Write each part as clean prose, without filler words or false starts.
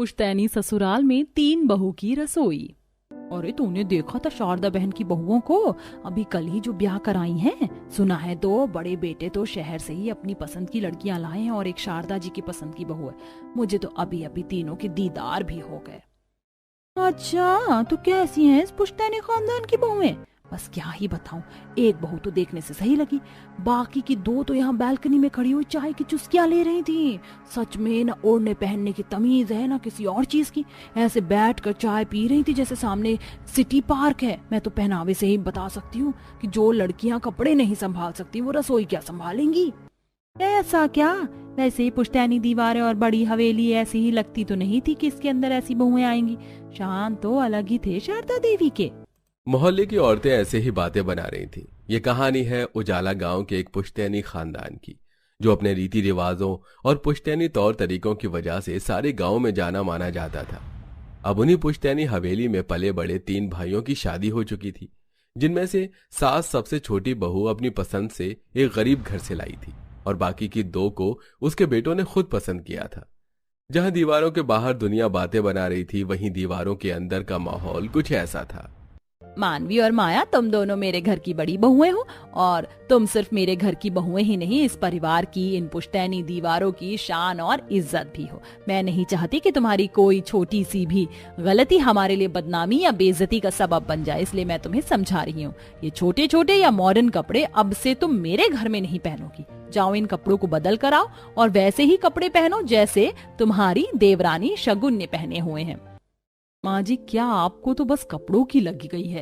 पुश्तैनी ससुराल में 3 बहू की रसोई। अरे तूने देखा था शारदा बहन की बहुओं को? अभी कल ही जो ब्याह कराई हैं। सुना है दो बड़े बेटे तो शहर से ही अपनी पसंद की लड़कियां लाए हैं और एक शारदा जी की पसंद की बहू है। मुझे तो अभी अभी तीनों के दीदार भी हो गए। अच्छा, तो कैसी हैं इस पुश्तैनी खानदान की बहुएं? बस क्या ही बताऊं, एक बहू तो देखने से सही लगी, बाकी की 2 तो यहाँ बालकनी में खड़ी हुई चाय की चुस्कियां ले रही थी। सच में न ओढ़ने पहनने की तमीज है न किसी और चीज की। ऐसे बैठकर चाय पी रही थी जैसे सामने सिटी पार्क है। मैं तो पहनावे से ही बता सकती हूँ कि जो लड़कियां कपड़े नहीं संभाल सकती वो रसोई क्या संभालेंगी। ऐसा क्या? वैसे ही पुश्तैनी दीवारें और बड़ी हवेली ऐसी ही लगती तो नहीं थी कि इसके अंदर ऐसी बहुएं आएंगी। शान तो अलग ही थे शारदा देवी के। मोहल्ले की औरतें ऐसे ही बातें बना रही थीं। ये कहानी है उजाला गांव के एक पुश्तैनी खानदान की, जो अपने रीति रिवाजों और पुश्तैनी तौर तरीकों की वजह से सारे गांव में जाना माना जाता था। अब उन्हीं पुश्तैनी हवेली में पले बड़े 3 भाइयों की शादी हो चुकी थी, जिनमें से सास सबसे छोटी बहू अपनी पसंद से एक गरीब घर से लाई थी और बाकी की 2 को उसके बेटों ने खुद पसंद किया था। जहां दीवारों के बाहर दुनिया बातें बना रही थी, वहीं दीवारों के अंदर का माहौल कुछ ऐसा था। मानवी और माया, तुम दोनों मेरे घर की बड़ी बहुएं हो और तुम सिर्फ मेरे घर की बहुएं ही नहीं, इस परिवार की, इन पुश्तैनी दीवारों की शान और इज्जत भी हो। मैं नहीं चाहती कि तुम्हारी कोई छोटी सी भी गलती हमारे लिए बदनामी या बेइज्जती का सबब बन जाए, इसलिए मैं तुम्हें समझा रही हूँ। ये छोटे छोटे या मॉडर्न कपड़े अब से तुम मेरे घर में नहीं पहनोगी। जाओ इन कपड़ों को बदल कर आओ और वैसे ही कपड़े पहनो जैसे तुम्हारी देवरानी शगुन ने पहने हुए हैं। माँ जी, क्या आपको तो बस कपड़ों की लगी गई है?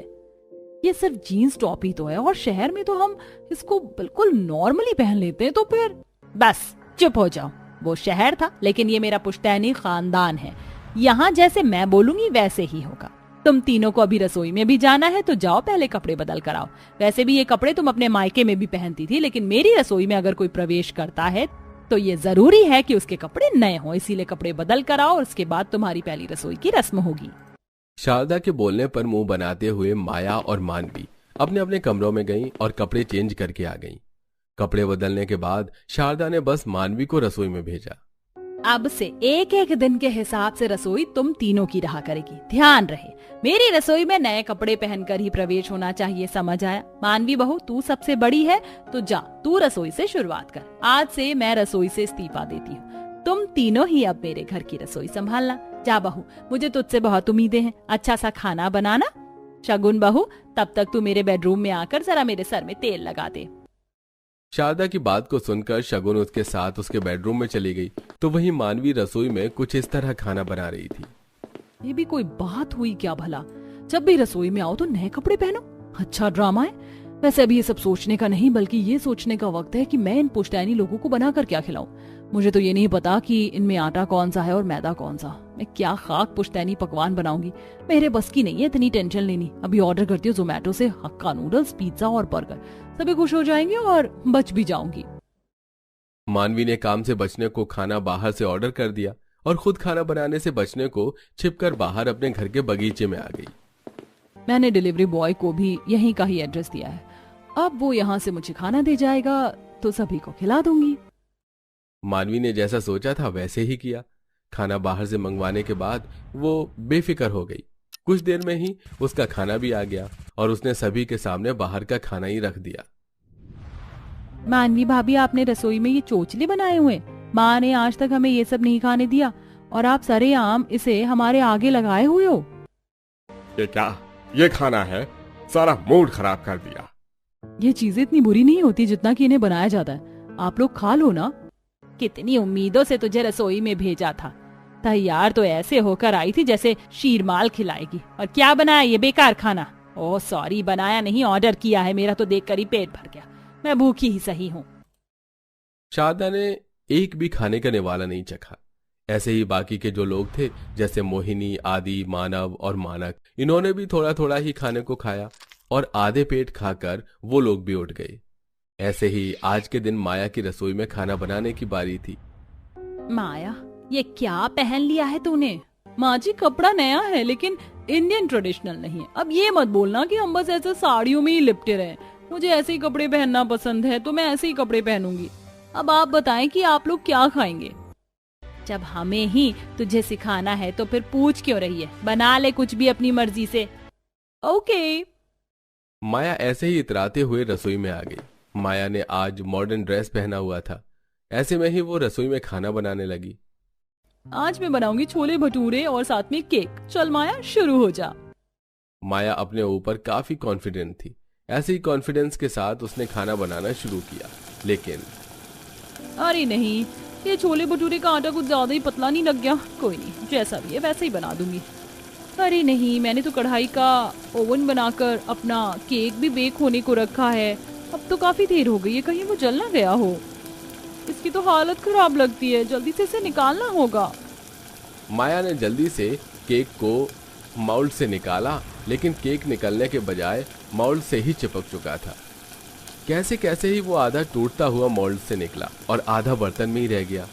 ये सिर्फ जीन्स टॉप ही तो है और शहर में तो हम इसको बिल्कुल नॉर्मली पहन लेते हैं। तो फिर बस चुप हो जाओ। वो शहर था, लेकिन ये मेरा पुश्तैनी खानदान है। यहाँ जैसे मैं बोलूंगी वैसे ही होगा। तुम तीनों को अभी रसोई में भी जाना है तो जाओ पहले कपड़े बदल कर आओ। वैसे भी ये कपड़े तुम अपने मायके में भी पहनती थी, लेकिन मेरी रसोई में अगर कोई प्रवेश करता है तो ये जरूरी है कि उसके कपड़े नए हों, इसीलिए कपड़े बदल कर आओ और उसके बाद तुम्हारी पहली रसोई की रस्म होगी। शारदा के बोलने पर मुंह बनाते हुए माया और मानवी अपने अपने कमरों में गईं और कपड़े चेंज करके आ गईं। कपड़े बदलने के बाद शारदा ने बस मानवी को रसोई में भेजा। अब से एक एक दिन के हिसाब से रसोई तुम तीनों की रहा करेगी। ध्यान रहे, मेरी रसोई में नए कपड़े पहनकर ही प्रवेश होना चाहिए, समझ आया? मानवी बहू, तू सबसे बड़ी है तो जा, तू रसोई से शुरुआत कर। आज से मैं रसोई से इस्तीफा देती हूँ। तुम तीनों ही अब मेरे घर की रसोई संभालना। जा बहू, मुझे तुझसे बहुत उम्मीदें हैं। अच्छा सा खाना बनाना। शगुन बहू, तब तक तू मेरे बेडरूम में आकर जरा मेरे सर में तेल लगा दे। शारदा की बात को सुनकर शगुन उसके साथ उसके बेडरूम में चली गई, तो वहीं मानवी रसोई में कुछ इस तरह खाना बना रही थी। ये भी कोई बात हुई क्या भला? जब भी रसोई में आओ तो नए कपड़े पहनो। अच्छा ड्रामा है। वैसे अभी ये सब सोचने का नहीं, बल्कि ये सोचने का वक्त है कि मैं इन पुश्तैनी लोगों को बनाकर क्या खिलाऊं। मुझे तो ये नहीं पता कि इनमें आटा कौन सा है और मैदा कौन सा। मैं क्या खाक पुश्तैनी पकवान बनाऊंगी। मेरे बस की नहीं है इतनी टेंशन लेनी। अभी ऑर्डर करती हूँ जोमेटो से हक्का नूडल्स, पिज्जा और बर्गर। सभी खुश हो जाएंगे और बच भी जाऊंगी। मानवी ने काम से बचने को खाना बाहर से ऑर्डर कर दिया और खुद खाना बनाने से बचने को छिपकर बाहर अपने घर के बगीचे में आ गई। मैंने डिलीवरी बॉय को भी यहीं का ही एड्रेस दिया है। अब वो यहाँ से मुझे खाना दे जाएगा तो सभी को खिला दूंगी। मानवी ने जैसा सोचा था वैसे ही किया। खाना बाहर से मंगवाने के बाद वो बेफिक्र हो गई। कुछ देर में ही उसका खाना भी आ गया और उसने सभी के सामने बाहर का खाना ही रख दिया। मानवी भाभी, आपने रसोई में ये चोचले बनाए हुए। माँ ने आज तक हमें ये सब नहीं खाने दिया और आप सरेआम इसे हमारे आगे लगाए हुए हो। ये क्या, ये खाना है? सारा मूड खराब कर दिया। ये चीजें इतनी बुरी नहीं होती जितना कि इन्हें बनाया जाता है। आप लोग खा लो ना। कितनी उम्मीदों से तुझे रसोई में भेजा था। तैयार तो ऐसे होकर आई थी जैसे शीरमाल खिलाएगी, और क्या बनाया ये बेकार खाना। ओह सॉरी, बनाया नहीं, ऑर्डर किया है। मेरा तो देखकर ही पेट भर गया। मैं भूखी ही सही हूँ। शारदा ने एक भी खाने का निवाला नहीं चखा। ऐसे ही बाकी के जो लोग थे, जैसे मोहिनी, आदि, मानव और मानक, इन्होंने भी थोड़ा थोड़ा ही खाने को खाया और आधे पेट खाकर वो लोग भी उठ गए। ऐसे ही आज के दिन माया की रसोई में खाना बनाने की बारी थी। माया, ये क्या पहन लिया है तूने? माँ जी, कपड़ा नया है लेकिन इंडियन ट्रेडिशनल नहीं है। अब ये मत बोलना कि हम बस ऐसे साड़ियों में ही लिपटे रहे। मुझे ऐसे ही कपड़े पहनना पसंद है तो मैं ऐसे ही कपड़े पहनूंगी। अब आप बताएं कि आप लोग क्या खाएंगे। जब हमें ही तुझे सिखाना है तो फिर पूछ क्यों रही है, बना ले कुछ भी अपनी मर्जी से। ओके। माया ऐसे ही इतराते हुए रसोई में आ गई। माया ने आज मॉडर्न ड्रेस पहना हुआ था। ऐसे में ही वो रसोई में खाना बनाने लगी। आज मैं बनाऊंगी छोले भटूरे और साथ में केक। चल माया, शुरू हो जा। माया अपने ऊपर काफी कॉन्फिडेंट थी। ऐसे ही कॉन्फिडेंस के साथ उसने खाना बनाना शुरू किया। लेकिन अरे नहीं, ये छोले भटूरे का आटा कुछ ज्यादा ही पतला नहीं लग गया? कोई नहीं, जैसा भी है वैसे ही बना दूंगी। अरे नहीं, मैंने तो कढ़ाई का ओवन बनाकर अपना केक भी बेक होने को रखा है। अब तो काफी देर हो गई है, कहीं वो जल ना गया हो। इसकी तो हालत खराब लगती है, जल्दी से इसे निकालना होगा। माया ने जल्दी से केक को माउल्ड से निकाला, लेकिन केक निकलने के बजाय माउल्ड से ही चिपक चुका था। कैसे कैसे ही वो आधा टूटता हुआ मोल्ड से निकला और आधा बर्तन में ही रह गया।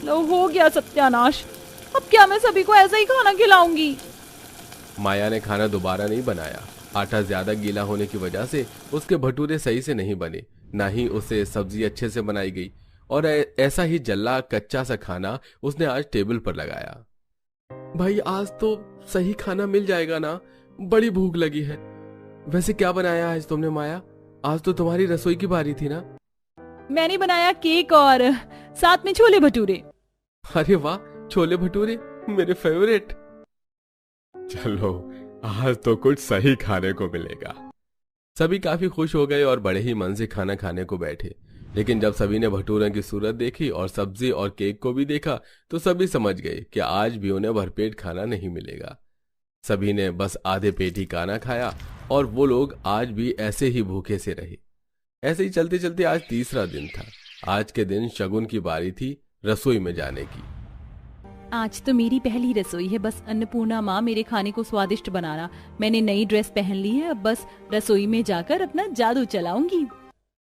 लो, हो गया सत्यानाश। अब क्या मैं सभी को ऐसा ही खाना खिलाऊंगी? माया ने खाना दोबारा नहीं बनाया। आटा ज्यादा गीला होने की वजह से उसके भटूरे सही से नहीं बने, ना ही उसे सब्जी अच्छे से बनाई गई और ऐसा ही जल्ला कच्चा सा खाना उसने आज टेबल पर लगाया। भाई, आज तो सही खाना मिल जाएगा ना? बड़ी भूख लगी है। वैसे क्या बनाया आज तुमने माया? आज तो तुम्हारी रसोई की बारी थी ना? मैंने बनाया केक और साथ में छोले भटूरे। अरे वाह, छोले भटूरे मेरे फेवरेट। चलो, आज तो कुछ सही खाने को मिलेगा। सभी काफी खुश हो गए और बड़े ही मन से खाना खाने को बैठे। लेकिन जब सभी ने भटूरे की सूरत देखी और सब्जी और केक को भी देखा तो सभी समझ गए कि आज भी उन्हें भरपेट खाना नहीं मिलेगा। सभी ने बस आधे पेट ही खाना खाया और वो लोग आज भी ऐसे ही भूखे से रहे। ऐसे ही चलते चलते आज तीसरा दिन था। आज के दिन शगुन की बारी थी रसोई में जाने की। आज तो मेरी पहली रसोई है, बस अन्नपूर्णा माँ मेरे खाने को स्वादिष्ट बनाना। मैंने नई ड्रेस पहन ली है, अब बस रसोई में जाकर अपना जादू चलाऊंगी।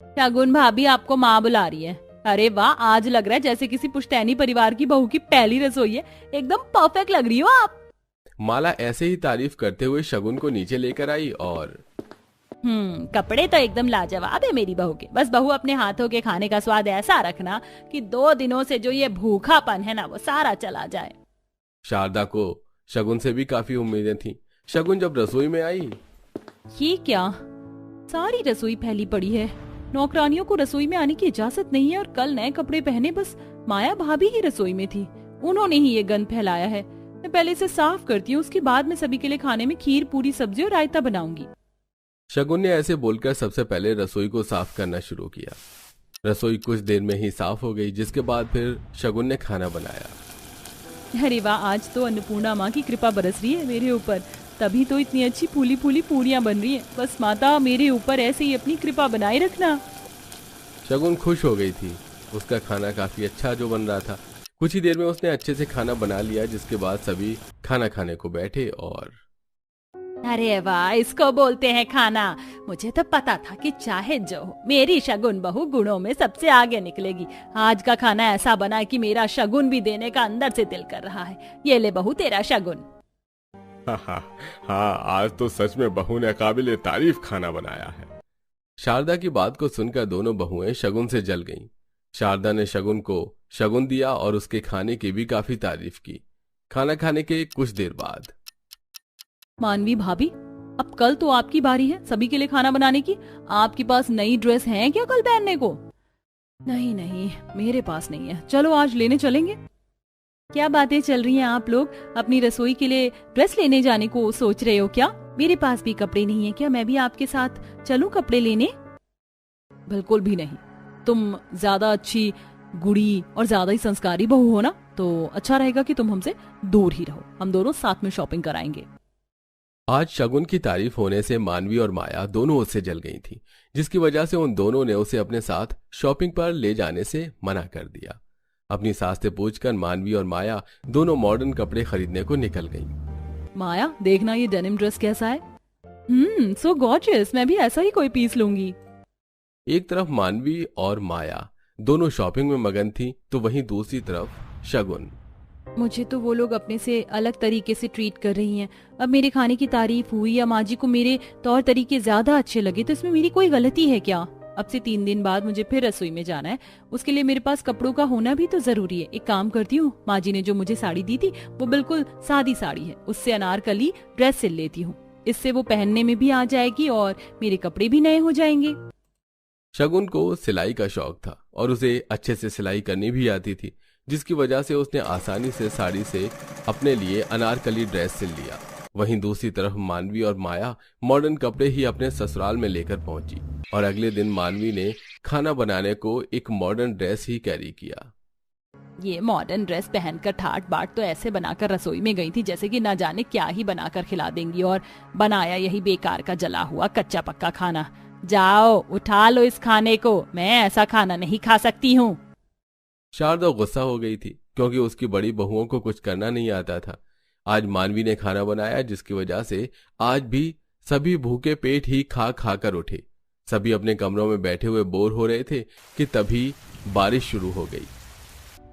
शगुन भाभी आपको माँ बुला रही है। अरे वाह, आज लग रहा है जैसे किसी पुश्तैनी परिवार की बहू की पहली रसोई है। एकदम परफेक्ट लग रही हो आप। माला ऐसे ही तारीफ करते हुए शगुन को नीचे लेकर आई और कपड़े तो एकदम लाजवाब है मेरी बहू के। बस बहू अपने हाथों के खाने का स्वाद ऐसा रखना कि 2 दिनों से जो ये भूखापन है ना, वो सारा चला जाए। शारदा को शगुन से भी काफी उम्मीदें थीं। शगुन जब रसोई में आई, ये क्या, सारी रसोई फैली पड़ी है। नौकरानियों को रसोई में आने की इजाजत नहीं है और कल नए कपड़े पहने बस माया भाभी ही रसोई में थी। उन्होंने ही ये गंद फैलाया है। मैं पहले इसे साफ करती हूँ, उसके बाद मैं सभी के लिए खाने में खीर, पूरी सब्जी और रायता बनाऊंगी। शगुन ने ऐसे बोलकर सबसे पहले रसोई को साफ करना शुरू किया। रसोई कुछ देर में ही साफ हो गई, जिसके बाद फिर शगुन ने खाना बनाया। अरे वाह, आज तो अन्नपूर्णा माँ की कृपा बरस रही है मेरे ऊपर, तभी तो इतनी अच्छी फूली फूली पूरियां बन रही हैं। बस माता मेरे ऊपर ऐसे ही अपनी कृपा बनाए रखना। शगुन खुश हो गई थी। उसका खाना काफी अच्छा जो बन रहा था। कुछ ही देर में उसने अच्छे से खाना बना लिया, जिसके बाद सभी खाना खाने को बैठे और अरे वाह, इसको बोलते हैं खाना। मुझे तो पता था कि चाहे जो हो, मेरी शगुन बहू गुणों में सबसे आगे निकलेगी। आज का खाना ऐसा बना है कि मेरा शगुन भी देने का अंदर से दिल कर रहा है। ये ले बहू तेरा शगुन। हाँ, आज तो सच में बहू ने काबिले तारीफ खाना बनाया है। शारदा की बात को सुनकर दोनों बहुएं शगुन से जल गईं। शारदा ने शगुन को शगुन दिया और उसके खाने की भी काफी तारीफ की। खाना खाने के कुछ देर बाद, मानवी भाभी, अब कल तो आपकी बारी है सभी के लिए खाना बनाने की। आपके पास नई ड्रेस है क्या कल पहनने को? नहीं नहीं, मेरे पास नहीं है। चलो आज लेने चलेंगे। क्या बातें चल रही हैं आप लोग? अपनी रसोई के लिए ड्रेस लेने जाने को सोच रहे हो क्या? मेरे पास भी कपड़े नहीं है, क्या मैं भी आपके साथ चलूं कपड़े लेने? बिल्कुल भी नहीं। तुम ज्यादा अच्छी गुड़ी और ज्यादा ही संस्कारी बहू हो ना, तो अच्छा रहेगा कि तुम हमसे दूर ही रहो। हम दोनों साथ में शॉपिंग कराएंगे। आज शगुन की तारीफ होने से मानवी और माया दोनों उससे जल गई थी, जिसकी वजह से उन दोनों ने उसे अपने साथ शॉपिंग पर ले जाने से मना कर दिया। अपनी सास से पूछकर मानवी और माया दोनों मॉडर्न कपड़े खरीदने को निकल गईं। माया, देखना ये डेनिम ड्रेस कैसा है। सो गॉर्जियस, मैं भी ऐसा ही कोई पीस लूंगी। एक तरफ मानवी और माया दोनों शॉपिंग में मगन थी, तो वहीं दूसरी तरफ शगुन। मुझे तो वो लोग अपने से अलग तरीके से ट्रीट कर रही हैं। अब मेरे खाने की तारीफ हुई या माँ जी को मेरे तौर तरीके ज्यादा अच्छे लगे तो इसमें मेरी कोई गलती है क्या? अब से 3 दिन बाद मुझे फिर रसोई में जाना है। उसके लिए मेरे पास कपड़ों का होना भी तो जरूरी है। एक काम करती हूँ, माँ जी ने जो मुझे साड़ी दी थी वो बिल्कुल सादी साड़ी है, उससे अनारकली ड्रेस सिल लेती हूँ। इससे वो पहनने में भी आ जाएगी और मेरे कपड़े भी नए हो जाएंगे। शगुन को सिलाई का शौक था और उसे अच्छे से सिलाई करनी भी आती थी, जिसकी वजह से उसने आसानी से साड़ी से अपने लिए अनारकली ड्रेस सिल लिया। वहीं दूसरी तरफ मानवी और माया मॉडर्न कपड़े ही अपने ससुराल में लेकर पहुंची और अगले दिन मानवी ने खाना बनाने को एक मॉडर्न ड्रेस ही कैरी किया। ये मॉडर्न ड्रेस पहनकर ठाट बाट तो ऐसे बनाकर रसोई में गई थी जैसे कि ना जाने क्या ही बनाकर खिला देंगी, और बनाया यही बेकार का जला हुआ कच्चा पक्का खाना। जाओ उठा लो इस खाने को, मैं ऐसा खाना नहीं खा सकती हूँ। शारदा गुस्सा हो गई थी क्योंकि उसकी बड़ी बहुओं को कुछ करना नहीं आता था। आज मानवी ने खाना बनाया, जिसकी वजह से आज भी सभी भूखे पेट ही खा खा कर उठे। सभी अपने कमरों में बैठे हुए बोर हो रहे थे कि तभी बारिश शुरू हो गई।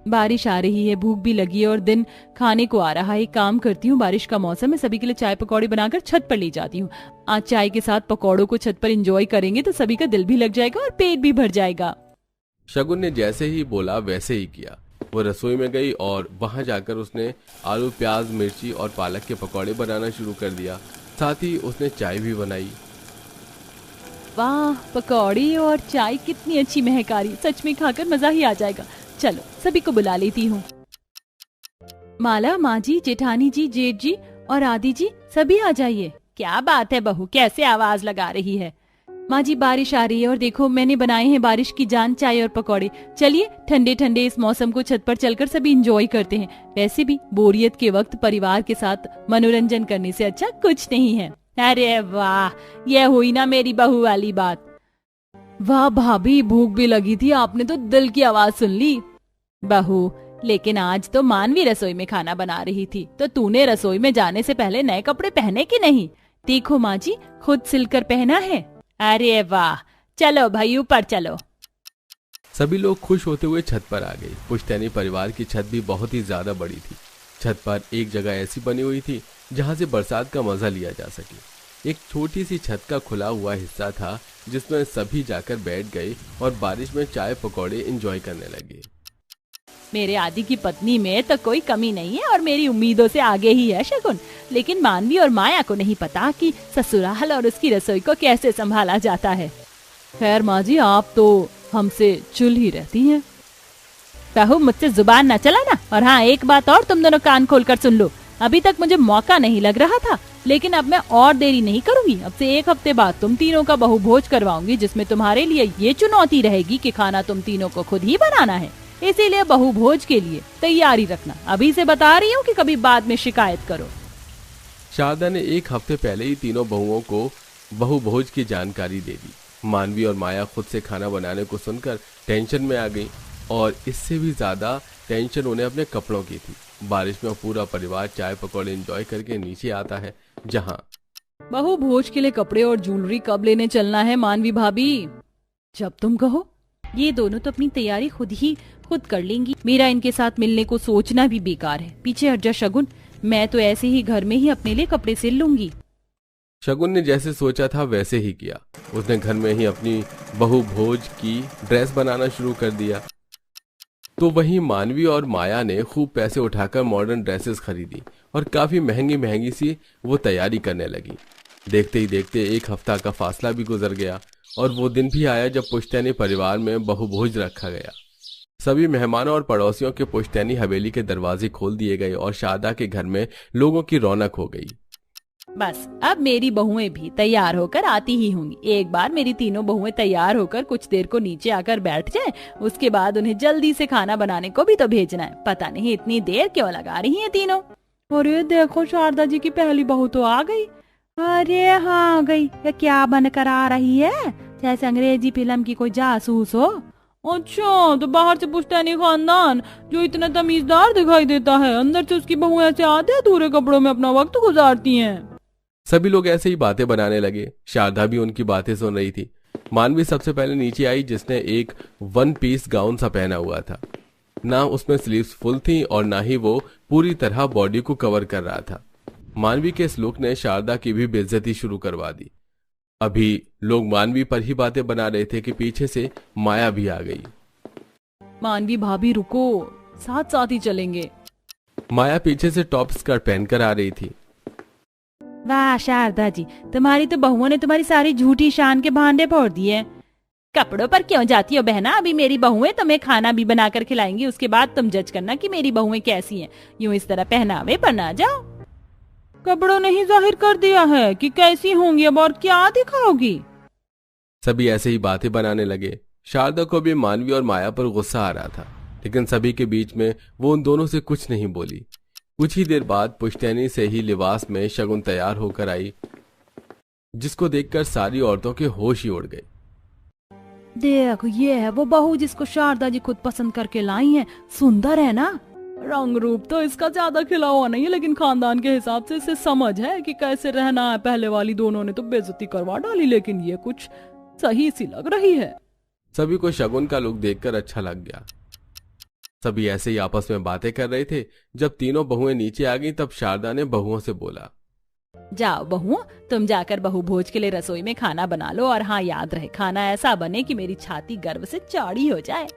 बारिश आ रही है, भूख भी लगी है और दिन खाने को आ रहा है। एक काम करती हूँ, बारिश का मौसम है, सभी के लिए चाय पकौड़े बनाकर छत पर ले जाती हूँ। आज चाय के साथ पकौड़ों को छत पर एंजॉय करेंगे तो सभी का दिल भी लग जाएगा और पेट भी भर जाएगा। शगुन ने जैसे ही बोला वैसे ही किया। वो रसोई में गई और वहां जाकर उसने आलू, प्याज, मिर्ची और पालक के पकौड़े बनाना शुरू कर दिया। साथ ही उसने चाय भी बनाई। वाह, पकौड़ी और चाय कितनी अच्छी महक आ रही, सच में खाकर मजा ही आ जाएगा। चलो सभी को बुला लेती हूँ। माला, माँ जी, जेठानी जी, जेठ जी और आदि जी सभी आ जाइए। क्या बात है बहू, कैसे आवाज लगा रही है? माँ जी बारिश आ रही है और देखो मैंने बनाए हैं बारिश की जान चाय और पकौड़े। चलिए ठंडे ठंडे इस मौसम को छत पर चलकर सभी एंजॉय करते हैं। वैसे भी बोरियत के वक्त परिवार के साथ मनोरंजन करने से अच्छा कुछ नहीं है। अरे वाह, यह हुई ना मेरी बहू वाली बात। वाह भाभी, भूख भी लगी थी, आपने तो दिल की आवाज सुन ली। बहू, लेकिन आज तो मानवी रसोई में खाना बना रही थी, तो तूने रसोई में जाने से पहले नए कपड़े पहने कि नहीं? देखो माँ जी, खुद सिलकर पहना है। अरे वाह, चलो भाई ऊपर चलो। सभी लोग खुश होते हुए छत पर आ गए। पुश्तैनी परिवार की छत भी बहुत ही ज्यादा बड़ी थी। छत पर एक जगह ऐसी बनी हुई थी जहां से बरसात का मजा लिया जा सके। एक छोटी सी छत का खुला हुआ हिस्सा था जिसमें सभी जाकर बैठ गए और बारिश में चाय पकौड़े एंजॉय करने लगे। मेरे आदि की पत्नी में तो कोई कमी नहीं है और मेरी उम्मीदों से आगे ही है शगुन। लेकिन मानवी और माया को नहीं पता कि ससुराल और उसकी रसोई को कैसे संभाला जाता है। खैर माँ जी, आप तो हमसे चुल ही रहती हैं। बहू, मुझसे जुबान न चलाना। और हाँ, एक बात और, तुम दोनों कान खोलकर सुन लो। अभी तक मुझे मौका नहीं लग रहा था, लेकिन अब मैं और देरी नहीं करूंगी। अब से 1 हफ्ते बाद तुम तीनों का बहु भोज करवाऊंगी, जिसमें तुम्हारे लिए ये चुनौती रहेगी कि खाना तुम तीनों को खुद ही बनाना है। इसीलिए बहु भोज के लिए तैयारी रखना। अभी से बता रही हूँ कि कभी बाद में शिकायत करो। शारदा ने 1 हफ्ते पहले ही तीनों बहुओं को बहु भोज की जानकारी दे दी। मानवी और माया खुद से खाना बनाने को सुनकर टेंशन में आ गई और इससे भी ज्यादा टेंशन उन्हें अपने कपड़ों की थी। बारिश में पूरा परिवार चाय पकौड़े एंजॉय करके नीचे आता है। जहाँ बहु भोज के लिए कपड़े और ज्वेलरी कब लेने चलना है मानवी भाभी? जब तुम कहो। ये दोनों तो अपनी तैयारी खुद कर लेंगी। मेरा इनके साथ मिलने को सोचना भी बेकार है। पीछे हट जा शगुन, मैं तो ऐसे ही घर में ही अपने लिए कपड़े सिल लूंगी। शगुन ने जैसे सोचा था वैसे ही किया। उसने घर में ही अपनी बहु भोज की ड्रेस बनाना शुरू कर दिया। तो वहीं मानवी और माया ने खूब पैसे उठाकर मॉडर्न ड्रेसेस खरीदी और काफी महंगी महंगी सी वो तैयारी करने लगी। देखते ही देखते 1 हफ्ता का फासला भी गुजर गया और वो दिन भी आया जब पुश्तैनी परिवार में बहु भोज रखा गया। सभी मेहमानों और पड़ोसियों के पुश्तैनी हवेली के दरवाजे खोल दिए गए और शारदा के घर में लोगों की रौनक हो गई। बस अब मेरी बहुएं भी तैयार होकर आती ही होंगी। एक बार मेरी तीनों बहुएं तैयार होकर कुछ देर को नीचे आकर बैठ जाएं, उसके बाद उन्हें जल्दी से खाना बनाने को भी तो भेजना है। पता नहीं इतनी देर क्यों लगा रही हैं तीनों। अरे देखो, शारदा जी की पहली बहू तो आ गई। अरे हाँ, आ गई। क्या बनकर आ रही है? जैसे अंग्रेजी फिल्म की कोई जासूस हो। अच्छा, तो बाहर से पुश्तैनी खानदान जो इतना तमीजदार दिखाई देता है, अंदर से उसकी बहुएं ऐसे आधे अधूरे कपड़ों में अपना वक्त गुजारती हैं। सभी लोग ऐसे ही बातें बनाने लगे। शारदा भी उनकी बातें सुन रही थी। मानवी सबसे पहले नीचे आई, जिसने एक 1 पीस गाउन सा पहना हुआ था। ना उसमें स्लीव्स फुल थी और ना ही वो पूरी तरह बॉडी को कवर कर रहा था। मानवी के इस लुक ने शारदा की भी बेइज्जती शुरू करवा दी। अभी लोग मानवी पर ही बातें बना रहे थे कि पीछे से माया भी आ गई। मानवी भाभी रुको, साथ साथ ही चलेंगे। माया पीछे से टॉप स्कर्ट पहनकर आ रही थी। वाह शारदा जी, तुम्हारी तो बहुओं ने तुम्हारी सारी झूठी शान के भांडे फोड़ दिए। कपड़ों पर क्यों जाती हो बहना? अभी मेरी बहुएं तुम्हें खाना भी बनाकर खिलाएंगी, उसके बाद तुम जज करना कि मेरी बहुएं कैसी हैं। यूं इस तरह पहनावे पर ना जाओ। कपड़ों ने ही जाहिर कर दिया है कि कैसी होंगी, अब और क्या दिखाओगी? सभी ऐसे ही बातें बनाने लगे। शारदा को भी मानवी और माया पर गुस्सा आ रहा था, लेकिन सभी के बीच में वो उन दोनों से कुछ नहीं बोली। कुछ ही देर बाद पुश्तैनी से ही लिबास में शगुन तैयार होकर आई, जिसको देखकर सारी औरतों के होश ही उड़ गए। देखो ये है वो बहू जिसको शारदा जी खुद पसंद करके लाई हैं। सुंदर है ना? रंग रूप तो इसका ज्यादा खिला हुआ नहीं है, लेकिन खानदान के हिसाब से इसे समझ है कि कैसे रहना है। पहले वाली दोनों ने तो बेइज्जती करवा डाली, लेकिन ये कुछ सही सी लग रही है। सभी को शगुन का लुक देखकर अच्छा लग गया। सभी ऐसे ही आपस में बातें कर रहे थे। जब तीनों बहुएं नीचे आ गईं, तब शारदा ने बहुओं से बोला, जाओ बहुओं, तुम जाकर बहु भोज के लिए रसोई में खाना बना लो, और हाँ याद रहे खाना ऐसा बने कि मेरी छाती गर्व से चौड़ी हो जाए।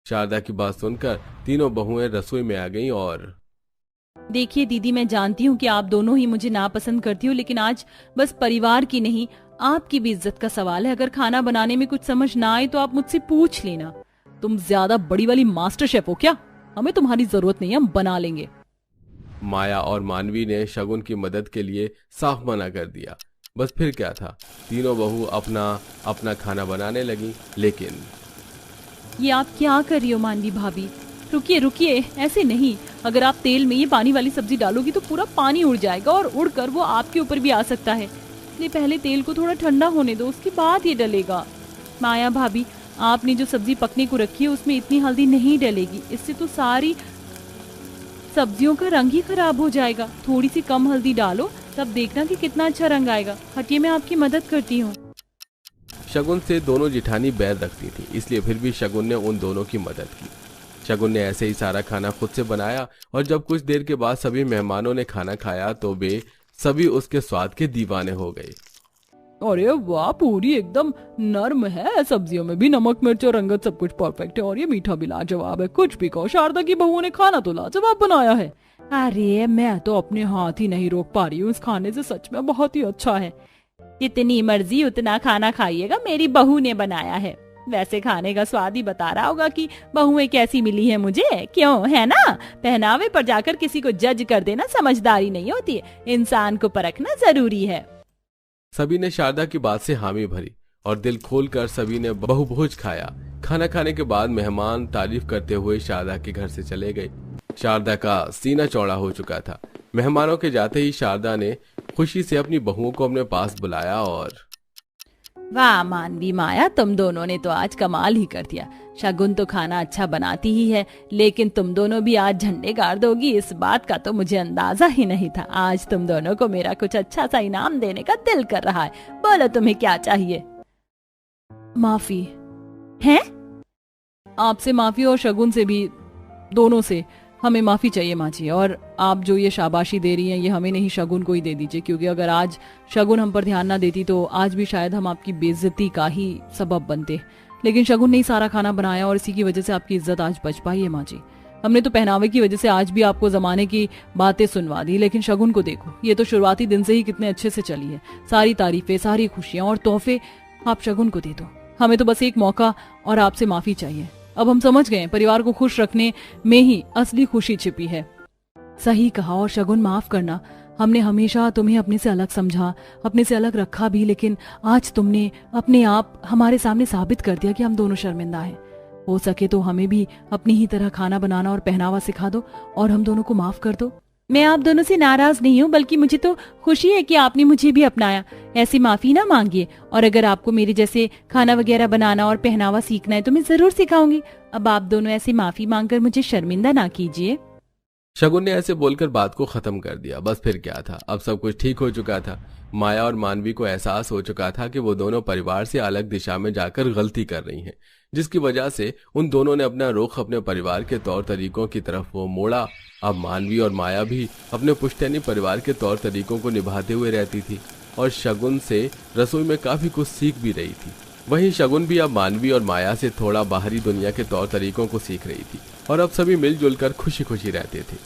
शारदा की बात सुनकर तीनों बहुएं रसोई में आ गईं और देखिए दीदी, मैं जानती हूँ कि आप दोनों ही मुझे नापसंद करती हो, लेकिन आज बस परिवार की नहीं आपकी भी इज्जत का सवाल है। अगर खाना बनाने में कुछ समझ ना आए तो आप मुझसे पूछ लेना। तुम ज्यादा बड़ी वाली मास्टर शेफ हो क्या? हमें तुम्हारी जरूरत नहीं है, हम बना लेंगे। माया और मानवी ने शगुन की मदद के लिए साफ मना कर दिया। बस फिर क्या था, तीनों बहू अपना अपना खाना बनाने लगी। लेकिन ये आप क्या कर रही हो मानवी भाभी? रुकिए रुकिए, ऐसे नहीं। अगर आप तेल में ये पानी वाली सब्जी डालोगी तो पूरा पानी उड़ जाएगा, और उड़कर वो आपके ऊपर भी आ सकता है। इसलिए पहले तेल को थोड़ा ठंडा होने दो, उसके बाद ये डलेगा। माया भाभी, आपने जो सब्जी पकने को रखी है उसमें इतनी हल्दी नहीं डलेगी, इससे तो सारी सब्जियों का रंग ही खराब हो जाएगा। थोड़ी सी कम हल्दी डालो, तब देखना कि कितना अच्छा रंग आएगा। हटिए, मैं आपकी मदद करती हूँ। शगुन से दोनों जिठानी बैर रखती थी, इसलिए फिर भी शगुन ने उन दोनों की मदद की। शगुन ने ऐसे ही सारा खाना खुद से बनाया, और जब कुछ देर के बाद सभी मेहमानों ने खाना खाया तो वे सभी उसके स्वाद के दीवाने हो गए। अरे वाह, पूरी एकदम नर्म है, सब्जियों में भी नमक मिर्च और रंगत सब कुछ परफेक्ट है, और ये मीठा भी लाजवाब है। कुछ भी कहो, शारदा की बहुओं ने खाना तो लाजवाब बनाया है। अरे मैं तो अपने हाथ ही नहीं रोक पा रही हूँ, इस खाने से सच में बहुत ही अच्छा है। जितनी मर्जी उतना खाना खाइएगा, मेरी बहू ने बनाया है। वैसे खाने का स्वाद ही बता रहा होगा कि बहुएं कैसी मिली है मुझे, क्यों है ना? पहनावे पर जाकर किसी को जज कर देना समझदारी नहीं होती है, इंसान को परखना जरूरी है। सभी ने शारदा की बात से हामी भरी, और दिल खोलकर सभी ने बहुभोज खाया। खाना खाने के बाद मेहमान तारीफ करते हुए शारदा के घर से चले गए। शारदा का सीना चौड़ा हो चुका था। मेहमानों के जाते ही शारदा ने खुशी से अपनी बहुओं को अपने पास बुलाया और वाह मानवी माया, तुम दोनों ने तो आज कमाल ही कर दिया। शगुन तो खाना अच्छा बनाती ही है, लेकिन तुम दोनों भी आज झंडे गाड़ दोगी, इस बात का तो मुझे अंदाजा ही नहीं था। आज तुम दोनों को मेरा कुछ अच्छा सा इनाम देने का दिल कर रहा है। बोलो तुम्हें क्या चाहिए? माफी है? आपसे माफी, और शगुन से भी, दोनों से हमें माफी चाहिए माँ जी। और आप जो ये शाबाशी दे रही हैं, ये हमें नहीं शगुन को ही दे दीजिए, क्योंकि अगर आज शगुन हम पर ध्यान ना देती तो आज भी शायद हम आपकी बेइज्जती का ही सबब बनते। लेकिन शगुन ने ही सारा खाना बनाया, और इसी की वजह से आपकी इज्जत आज बच पाई है माँ जी। हमने तो पहनावे की वजह से आज भी आपको जमाने की बातें सुनवा दी, लेकिन शगुन को देखो, ये तो शुरुआती दिन से ही कितने अच्छे से चली है। सारी तारीफें, सारी खुशियां और तोहफे आप शगुन को दे दो। हमें तो बस एक मौका और आपसे माफी चाहिए। अब हम समझ गए, परिवार को खुश रखने में ही असली खुशी छिपी है। सही कहा। और शगुन, माफ करना, हमने हमेशा तुम्हें अपने से अलग समझा, अपने से अलग रखा भी, लेकिन आज तुमने अपने आप हमारे सामने साबित कर दिया कि हम दोनों शर्मिंदा हैं। हो सके तो हमें भी अपनी ही तरह खाना बनाना और पहनावा सिखा दो, और हम दोनों को माफ कर दो। मैं आप दोनों से नाराज नहीं हूँ, बल्कि मुझे तो खुशी है कि आपने मुझे भी अपनाया। ऐसी माफी ना मांगिए, और अगर आपको मेरे जैसे खाना वगैरह बनाना और पहनावा सीखना है तो मैं जरूर सिखाऊंगी। अब आप दोनों ऐसी माफी मांगकर मुझे शर्मिंदा ना कीजिए। शगुन ने ऐसे बोलकर बात को खत्म कर दिया। बस फिर क्या था, अब सब कुछ ठीक हो चुका था। माया और मानवी को एहसास हो चुका था कि वो दोनों परिवार से अलग दिशा में जाकर गलती कर रही हैं, जिसकी वजह से उन दोनों ने अपना रुख अपने परिवार के तौर तरीकों की तरफ वो मोड़ा। अब मानवी और माया भी अपने पुश्तैनी परिवार के तौर तरीकों को निभाते हुए रहती थी, और शगुन से रसोई में काफी कुछ सीख भी रही थी। वहीं शगुन भी अब मानवी और माया से थोड़ा बाहरी दुनिया के तौर तरीकों को सीख रही थी और अब सभी मिलजुल कर खुशी खुशी रहते थे।